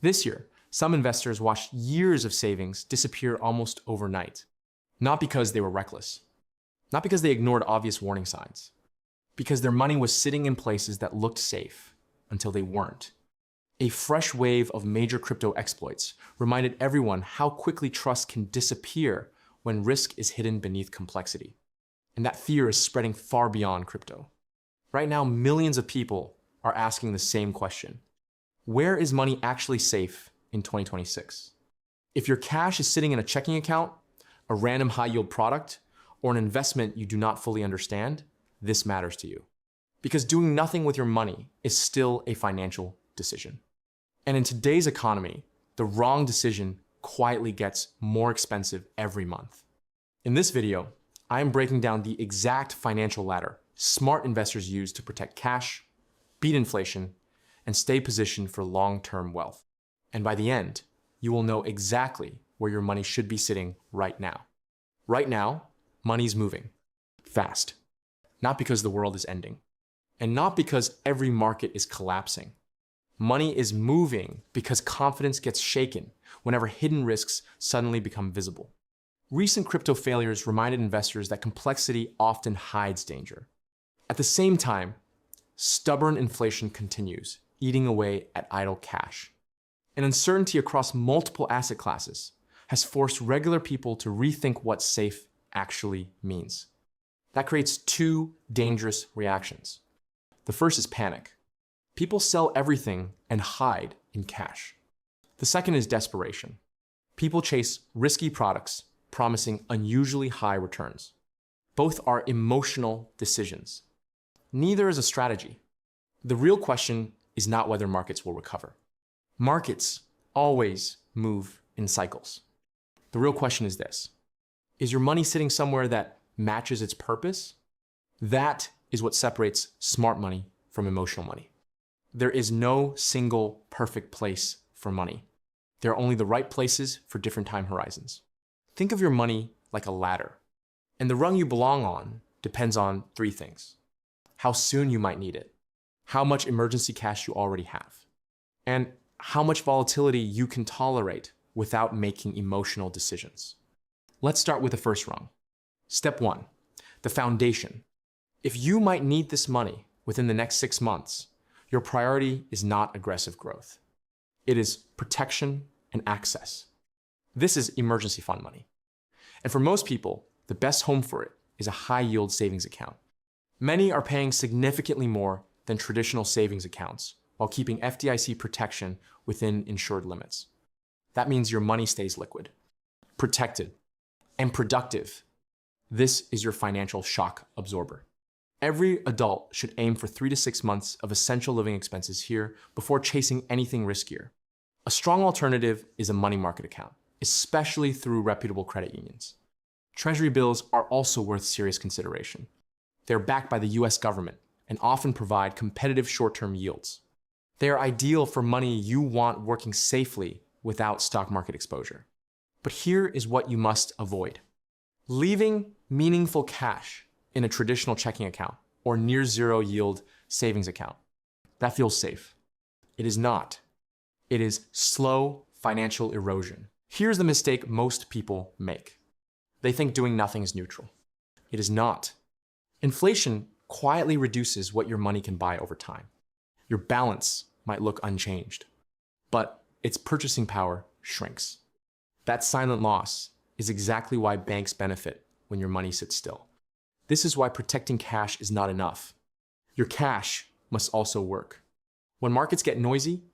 This year, some investors watched years of savings disappear almost overnight. Not because they were reckless, not because they ignored obvious warning signs, because their money was sitting in places that looked safe until they weren't. A fresh wave of major crypto exploits reminded everyone how quickly trust can disappear when risk is hidden beneath complexity. And that fear is spreading far beyond crypto. Right now, millions of people are asking the same question. Where is money actually safe in 2026? If your cash is sitting in a checking account, a random high-yield product, or an investment you do not fully understand, this matters to you. Because doing nothing with your money is still a financial decision. And in today's economy, the wrong decision quietly gets more expensive every month. In this video, I am breaking down the exact financial ladder smart investors use to protect cash, beat inflation, and stay positioned for long-term wealth. And by the end, you will know exactly where your money should be sitting right now. Right now, money's moving fast. Not because the world is ending, and not because every market is collapsing. Money is moving because confidence gets shaken whenever hidden risks suddenly become visible. Recent crypto failures reminded investors that complexity often hides danger. At the same time, stubborn inflation continues, eating away at idle cash. And uncertainty across multiple asset classes has forced regular people to rethink what safe actually means. That creates two dangerous reactions. The first is panic. People sell everything and hide in cash. The second is desperation. People chase risky products, promising unusually high returns. Both are emotional decisions. Neither is a strategy. The real question is not whether markets will recover. Markets always move in cycles. The real question is this: is your money sitting somewhere that matches its purpose? That is what separates smart money from emotional money. There is no single perfect place for money. There are only the right places for different time horizons. Think of your money like a ladder, and the rung you belong on depends on three things: how soon you might need it, how much emergency cash you already have, and how much volatility you can tolerate without making emotional decisions. Let's start with the first rung. Step 1, the foundation. If you might need this money within the next 6 months, your priority is not aggressive growth. It is protection and access. This is emergency fund money. And for most people, the best home for it is a high-yield savings account. Many are paying significantly more than traditional savings accounts while keeping FDIC protection within insured limits. That means your money stays liquid, protected, and productive. This is your financial shock absorber. Every adult should aim for 3 to 6 months of essential living expenses here before chasing anything riskier. A strong alternative is a money market account, especially through reputable credit unions. Treasury bills are also worth serious consideration. They're backed by the US government and often provide competitive short-term yields. They are ideal for money you want working safely without stock market exposure. But here is what you must avoid: leaving meaningful cash in a traditional checking account or near zero yield savings account. That feels safe. It is not. It is slow financial erosion. Here's the mistake most people make. They think doing nothing is neutral. It is not. Inflation quietly reduces what your money can buy over time. Your balance might look unchanged, but its purchasing power shrinks. That silent loss is exactly why banks benefit when your money sits still. This is why protecting cash is not enough. Your cash must also work. When markets get noisy,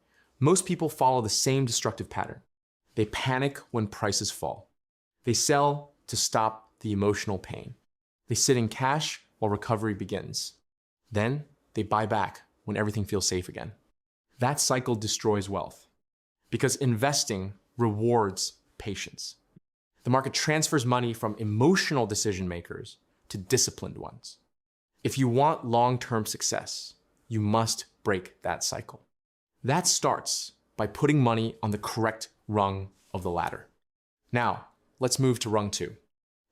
most people follow the same destructive pattern. They panic when prices fall. They sell to stop the emotional pain. They sit in cash while recovery begins. Then they buy back when everything feels safe again. That cycle destroys wealth because investing rewards patience. The market transfers money from emotional decision makers to disciplined ones. If you want long-term success, you must break that cycle. That starts by putting money on the correct rung of the ladder. Now, let's move to rung 2.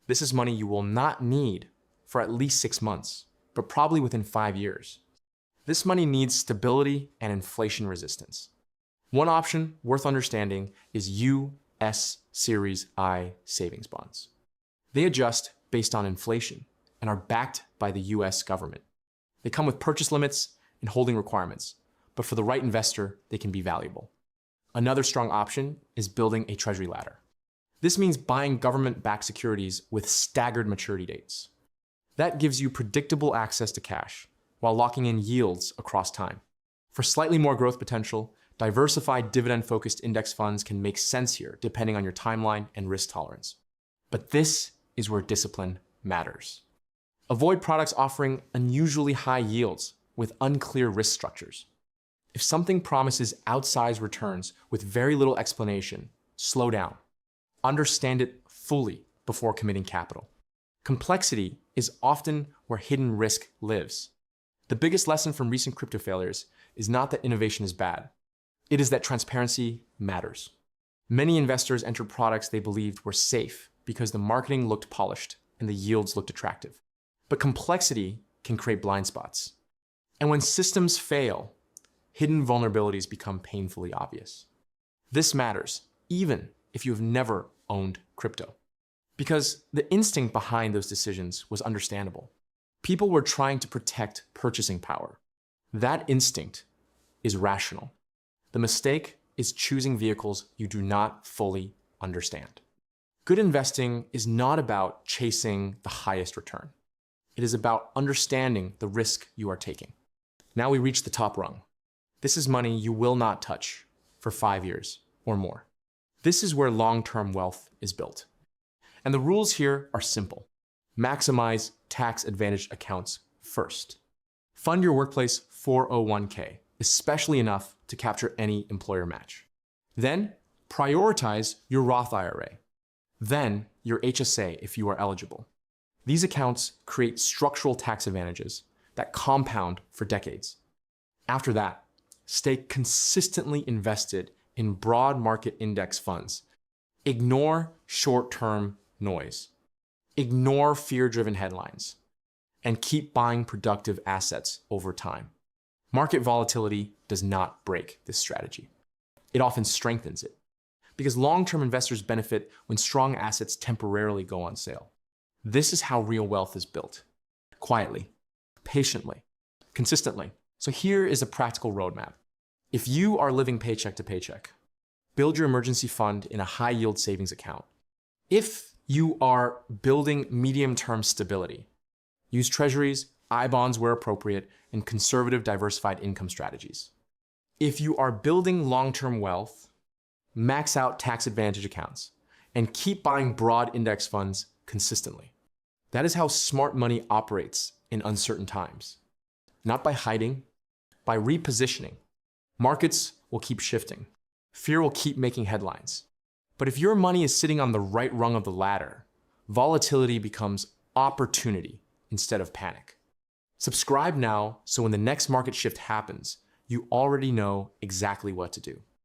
This is money you will not need for at least 6 months, but probably within 5 years. This money needs stability and inflation resistance. One option worth understanding is U.S. Series I savings bonds. They adjust based on inflation and are backed by the U.S. government. They come with purchase limits and holding requirements, but for the right investor, they can be valuable. Another strong option is building a Treasury ladder. This means buying government-backed securities with staggered maturity dates. That gives you predictable access to cash while locking in yields across time. For slightly more growth potential, diversified dividend-focused index funds can make sense here depending on your timeline and risk tolerance. But this is where discipline matters. Avoid products offering unusually high yields with unclear risk structures. If something promises outsized returns with very little explanation, slow down. Understand it fully before committing capital. Complexity is often where hidden risk lives. The biggest lesson from recent crypto failures is not that innovation is bad. It is that transparency matters. Many investors entered products they believed were safe because the marketing looked polished and the yields looked attractive. But complexity can create blind spots. And when systems fail, hidden vulnerabilities become painfully obvious. This matters, even if you have never owned crypto. Because the instinct behind those decisions was understandable. People were trying to protect purchasing power. That instinct is rational. The mistake is choosing vehicles you do not fully understand. Good investing is not about chasing the highest return. It is about understanding the risk you are taking. Now we reach the top rung. This is money you will not touch for 5 years or more. This is where long-term wealth is built. And the rules here are simple. Maximize tax-advantaged accounts first. Fund your workplace 401k, especially enough to capture any employer match. Then, prioritize your Roth IRA. Then, your HSA if you are eligible. These accounts create structural tax advantages that compound for decades. After that, stay consistently invested in broad market index funds. Ignore short-term noise. Ignore fear-driven headlines. And keep buying productive assets over time. Market volatility does not break this strategy. It often strengthens it. Because long-term investors benefit when strong assets temporarily go on sale. This is how real wealth is built. Quietly, patiently, consistently. So here is a practical roadmap. If you are living paycheck to paycheck, build your emergency fund in a high-yield savings account. If you are building medium-term stability, use treasuries, I-bonds where appropriate, and conservative diversified income strategies. If you are building long-term wealth, max out tax advantage accounts and keep buying broad index funds consistently. That is how smart money operates in uncertain times. Not by hiding, by repositioning. Markets will keep shifting. Fear will keep making headlines. But if your money is sitting on the right rung of the ladder, volatility becomes opportunity instead of panic. Subscribe now so when the next market shift happens, you already know exactly what to do.